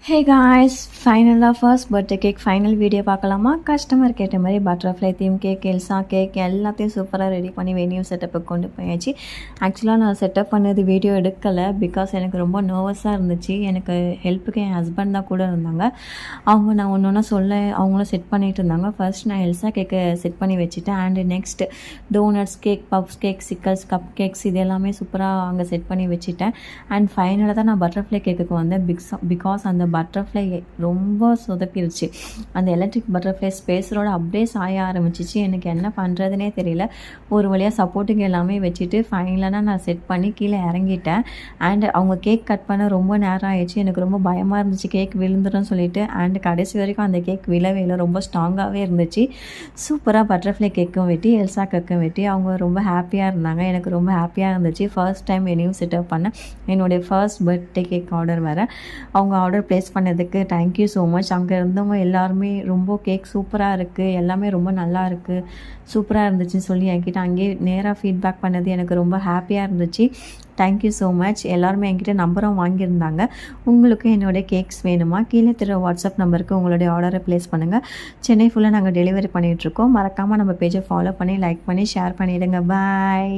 Hey guys, ஃபைனலாக first birthday cake final video பார்க்கலாமா? Customer கேட்ட மாதிரி butterfly theme cake, Elsa cake எல்லாத்தையும் சூப்பராக ரெடி பண்ணி வெனியூ செட்டப்புக்கு கொண்டு போயாச்சு. ஆக்சுவலாக நான் செட்டப் பண்ணது வீடியோ எடுக்கலை, பிகாஸ் எனக்கு ரொம்ப நர்வஸாக இருந்துச்சு. எனக்கு ஹெல்ப்புக்கு என் ஹஸ்பண்ட் தான் கூட இருந்தாங்க. அவங்க நான் ஒன்று ஒன்றா சொல்ல அவங்களும் செட் பண்ணிகிட்டு இருந்தாங்க. ஃபர்ஸ்ட் நான் எல்சா கேக்கை செட் பண்ணி வச்சுட்டேன். And next donuts cake, puffs cake, சிக்கல்ஸ், கப் கேக்ஸ் இது எல்லாமே சூப்பராக அங்கே செட் பண்ணி வச்சுட்டேன். அண்ட் ஃபைனலாக தான் நான் பட்டர்ஃப்ளை கேக்குக்கு வந்தேன். பிகாஸ் அந்த பட்டர்ஃப்ளை ரொம்ப சொதப்பிடுச்சு. அந்த எலக்ட்ரிக் பட்டர்ஃப்ளை ஸ்பேஸரோட அப்படியே சாய ஆரம்பிச்சிச்சு. எனக்கு என்ன பண்ணுறதுனே தெரியல. ஒரு வழியாக சப்போர்ட்டுக்கு எல்லாமே வச்சுட்டு ஃபைனலாக நான் செட் பண்ணி கீழே இறங்கிட்டேன். அண்ட் அவங்க கேக் கட் பண்ண ரொம்ப நேரம் ஆயிடுச்சு. எனக்கு ரொம்ப பயமாக இருந்துச்சு கேக் விழுந்துடும் சொல்லிட்டு. அண்ட் கடைசி வரைக்கும் அந்த கேக் விழவே இல்லை, ரொம்ப ஸ்ட்ராங்காகவே இருந்துச்சு. சூப்பராக பட்டர்ஃப்ளை கேக்கும் வெட்டி, எல்சா கேக்கும் வெட்டி அவங்க ரொம்ப ஹாப்பியாக இருந்தாங்க. எனக்கு ரொம்ப ஹாப்பியாக இருந்துச்சு. ஃபர்ஸ்ட் டைம் வெனியூ செட்டப் பண்ணேன். என்னுடைய ஃபர்ஸ்ட் பர்த்டே கேக் ஆர்டர் வேறு. அவங்க ஆர்டர் ப்ளேஸ் பண்ணதுக்கு தேங்க்யூ ஸோ மச். அங்கே இருந்தவங்க எல்லாருமே ரொம்ப கேக் சூப்பராக இருக்குது, எல்லாமே ரொம்ப நல்லா இருக்குது, சூப்பராக இருந்துச்சுன்னு சொல்லி என்கிட்ட அங்கேயே நேராக ஃபீட்பேக் பண்ணது எனக்கு ரொம்ப ஹாப்பியாக இருந்துச்சு. Thank you so much. எல்லாருமே என்கிட்ட நம்பரும் வாங்கியிருந்தாங்க. உங்களுக்கும் என்னோடய கேக்ஸ் வேணுமா? கீழே திரு வாட்ஸ்அப் நம்பருக்கு உங்களுடைய ஆர்டரை ப்ளேஸ் பண்ணுங்கள். சென்னை ஃபுல்லாக நாங்கள் டெலிவரி பண்ணிகிட்ருக்கோம். மறக்காமல் நம்ம பேஜை ஃபாலோ பண்ணி, லைக் பண்ணி, ஷேர் பண்ணிவிடுங்க. பாய்.